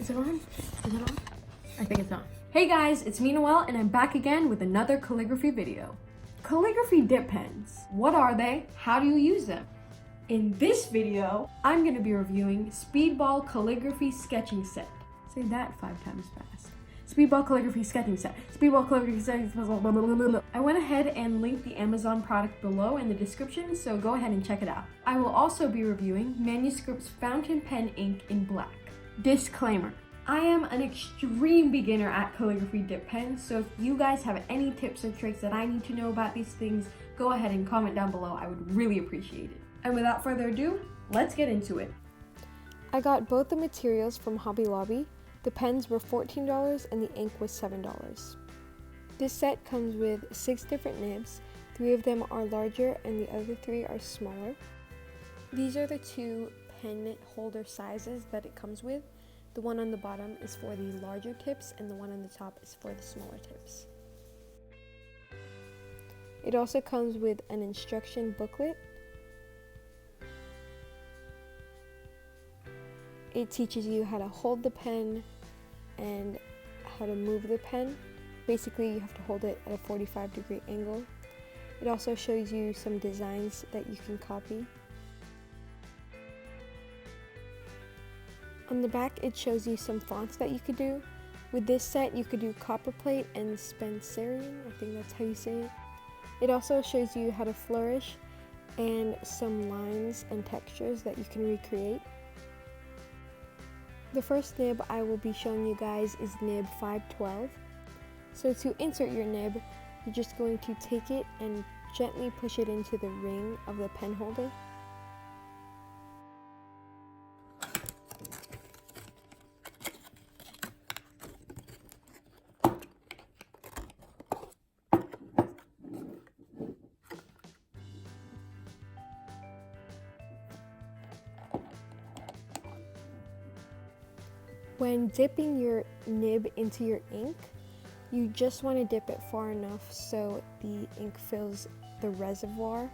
Is it on? Is it on? I think it's on. Hey guys, it's me Noelle and I'm back again with another calligraphy video. Calligraphy dip pens. What are they? How do you use them? In this video, I'm going to be reviewing Speedball Calligraphy Sketching Set. Say that 5 times fast. Speedball Calligraphy Sketching Set. Speedball Calligraphy Sketching Set. I went ahead and linked the Amazon product below in the description, so go ahead and check it out. I will also be reviewing Manuscript's fountain pen ink in black. Disclaimer. I am an extreme beginner at calligraphy dip pens, so if you guys have any tips or tricks that I need to know about these things, go ahead and comment down below. I would really appreciate it. And without further ado, let's get into it. I got both the materials from Hobby Lobby. The pens were $14 and the ink was $7. This set comes with 6 different nibs. 3 of them are larger and the other 3 are smaller. These are the 2 pen holder sizes that it comes with. The one on the bottom is for the larger tips and the one on the top is for the smaller tips. It also comes with an instruction booklet. It teaches you how to hold the pen and how to move the pen. Basically, you have to hold it at a 45-degree angle. It also shows you some designs that you can copy. On the back, it shows you some fonts that you could do. With this set, you could do copperplate and Spencerian, I think that's how you say it. It also shows you how to flourish and some lines and textures that you can recreate. The first nib I will be showing you guys is nib 512. So to insert your nib, you're just going to take it and gently push it into the ring of the pen holder. When dipping your nib into your ink, you just want to dip it far enough so the ink fills the reservoir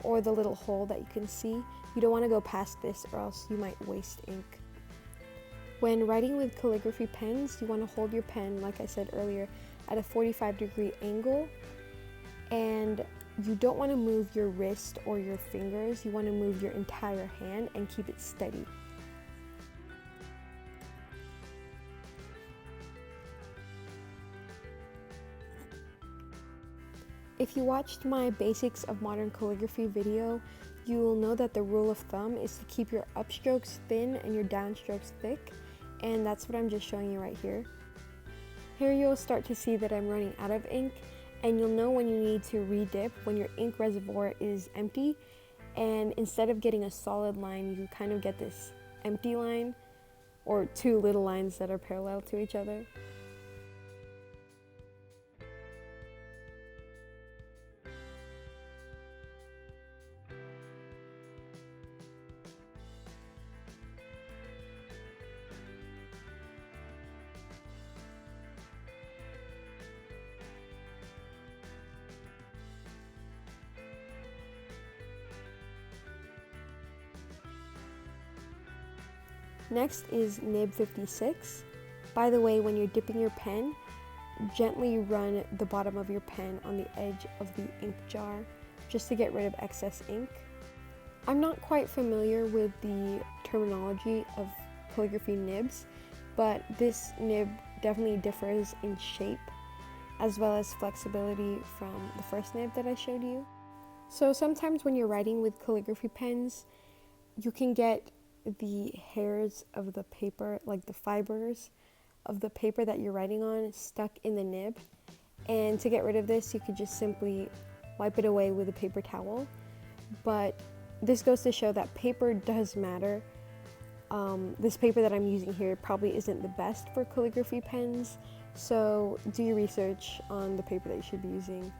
or the little hole that you can see. You don't want to go past this or else you might waste ink. When writing with calligraphy pens, you want to hold your pen, like I said earlier, at a 45-degree angle, and you don't want to move your wrist or your fingers. You want to move your entire hand and keep it steady. If you watched my Basics of Modern Calligraphy video, you will know that the rule of thumb is to keep your upstrokes thin and your downstrokes thick, and that's what I'm just showing you right here. Here you'll start to see that I'm running out of ink, and you'll know when you need to re-dip when your ink reservoir is empty, and instead of getting a solid line, you kind of get this empty line, or 2 little lines that are parallel to each other. Next is nib 56. By the way, when you're dipping your pen, gently run the bottom of your pen on the edge of the ink jar just to get rid of excess ink. I'm not quite familiar with the terminology of calligraphy nibs, but this nib definitely differs in shape as well as flexibility from the first nib that I showed you. So sometimes when you're writing with calligraphy pens, you can get the hairs of the paper, like the fibers of the paper that you're writing on, stuck in the nib. And to get rid of this, you could just simply wipe it away with a paper towel. But this goes to show that paper does matter. This paper that I'm using here probably isn't the best for calligraphy pens, so do your research on the paper that you should be using.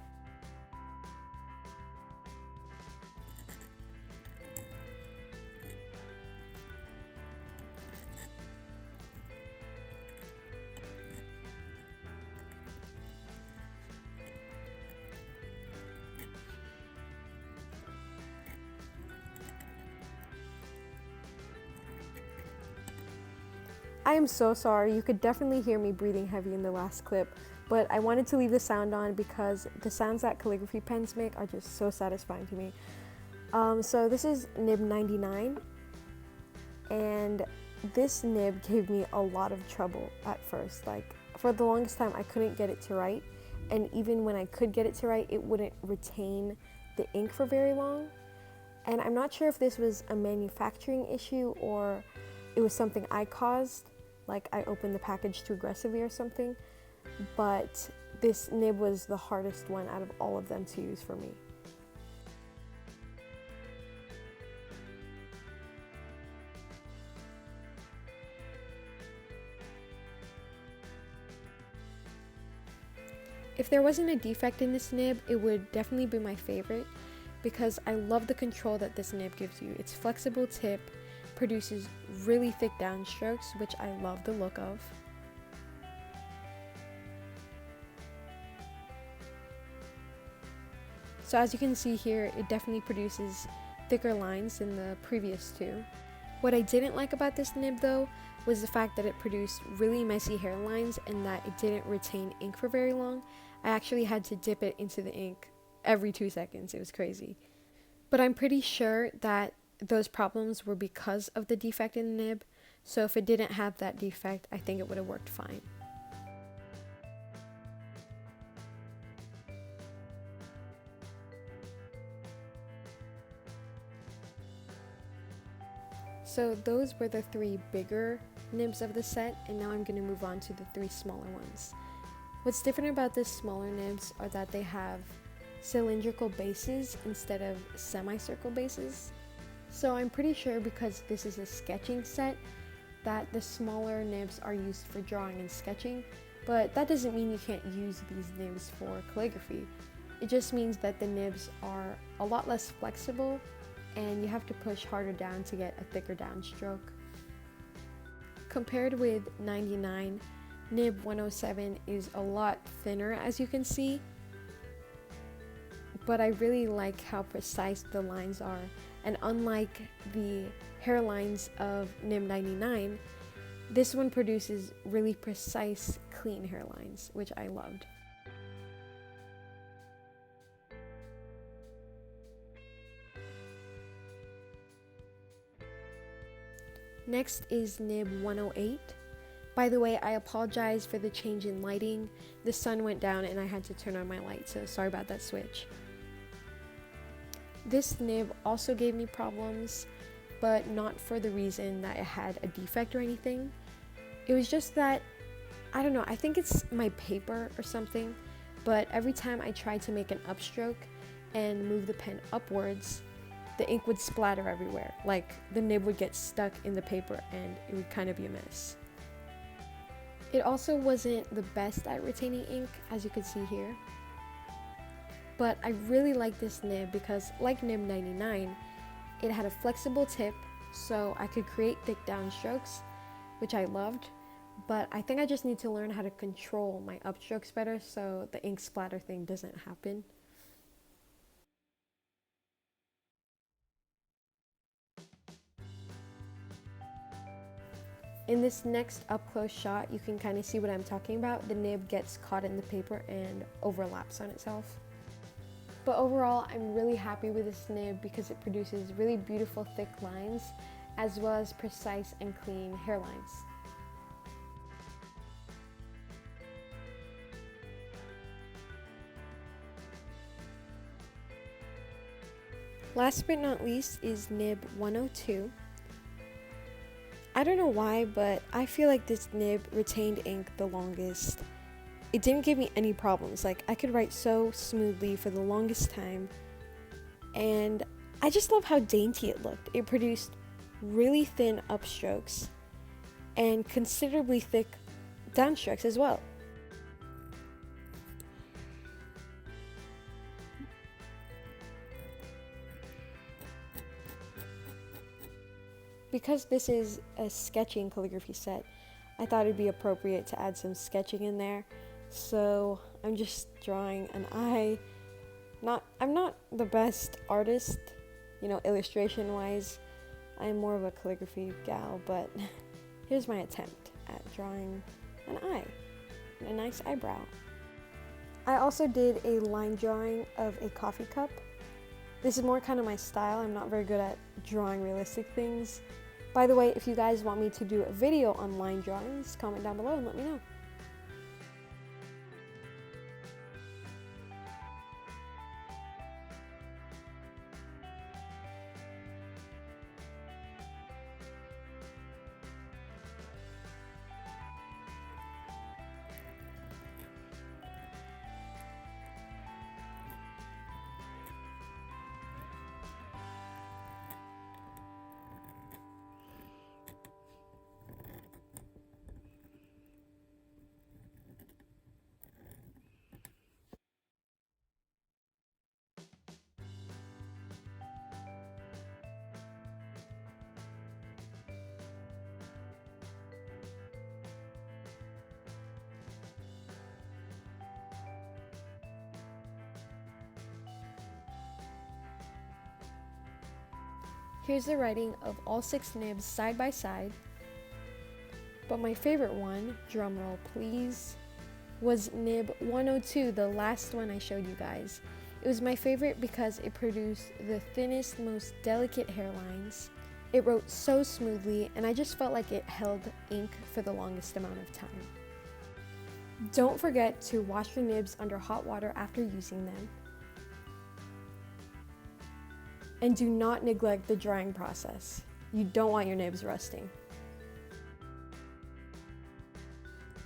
I am so sorry, you could definitely hear me breathing heavy in the last clip, but I wanted to leave the sound on because the sounds that calligraphy pens make are just so satisfying to me. So this is nib 99, and this nib gave me a lot of trouble at first. Like, for the longest time I couldn't get it to write, and even when I could get it to write, it wouldn't retain the ink for very long. And I'm not sure if this was a manufacturing issue or it was something I caused, like I opened the package too aggressively or something, but this nib was the hardest one out of all of them to use for me. If there wasn't a defect in this nib, it would definitely be my favorite because I love the control that this nib gives you. Its flexible tip produces really thick downstrokes, which I love the look of. So as you can see here, it definitely produces thicker lines than the previous two. What I didn't like about this nib though was the fact that it produced really messy hairlines and that it didn't retain ink for very long. I actually had to dip it into the ink every 2 seconds. It was crazy. But I'm pretty sure that those problems were because of the defect in the nib, so if it didn't have that defect, I think it would have worked fine. So those were the 3 bigger nibs of the set, and now I'm going to move on to the 3 smaller ones. What's different about the smaller nibs are that they have cylindrical bases instead of semicircle bases. So I'm pretty sure because this is a sketching set that the smaller nibs are used for drawing and sketching, but that doesn't mean you can't use these nibs for calligraphy. It just means that the nibs are a lot less flexible and you have to push harder down to get a thicker downstroke. Compared with 99, nib 107 is a lot thinner, as you can see, but I really like how precise the lines are, and unlike the hairlines of nib 99, this one produces really precise, clean hairlines, which I loved. Next is nib 108. By the way, I apologize for the change in lighting. The sun went down and I had to turn on my light, so sorry about that switch. This nib also gave me problems, but not for the reason that it had a defect or anything. It was just that, I don't know, I think it's my paper or something, but every time I tried to make an upstroke and move the pen upwards, the ink would splatter everywhere. Like, the nib would get stuck in the paper and it would kind of be a mess. It also wasn't the best at retaining ink, as you can see here. But I really like this nib because, like nib 99, it had a flexible tip, so I could create thick downstrokes, which I loved. But I think I just need to learn how to control my upstrokes better so the ink splatter thing doesn't happen. In this next up-close shot, you can kind of see what I'm talking about. The nib gets caught in the paper and overlaps on itself. But overall, I'm really happy with this nib because it produces really beautiful thick lines as well as precise and clean hairlines. Last but not least is nib 102. I don't know why, but I feel like this nib retained ink the longest. It didn't give me any problems. Like, I could write so smoothly for the longest time, and I just love how dainty it looked. It produced really thin upstrokes and considerably thick downstrokes as well. Because this is a sketching calligraphy set, I thought it'd be appropriate to add some sketching in there. So I'm just drawing an eye. I'm not the best artist, illustration wise. I'm more of a calligraphy gal, but here's my attempt. at drawing an eye and a nice eyebrow. I also did a line drawing of a coffee cup. This is more kind of my style. I'm not very good at drawing realistic things. By the way, if you guys want me to do a video on line drawings, comment down below and let me know. Here's the writing of all 6 nibs side by side, but my favorite one, drumroll please, was nib 102, the last one I showed you guys. It was my favorite because it produced the thinnest, most delicate hairlines. It wrote so smoothly, and I just felt like it held ink for the longest amount of time. Don't forget to wash your nibs under hot water after using them. And do not neglect the drying process. You don't want your nibs rusting.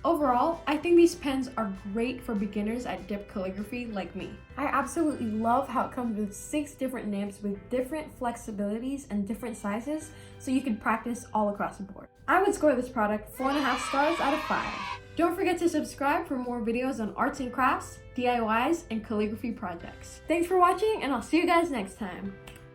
Overall, I think these pens are great for beginners at dip calligraphy like me. I absolutely love how it comes with 6 different nibs with different flexibilities and different sizes, so you can practice all across the board. I would score this product 4.5 stars out of 5. Don't forget to subscribe for more videos on arts and crafts, DIYs, and calligraphy projects. Thanks for watching, and I'll see you guys next time.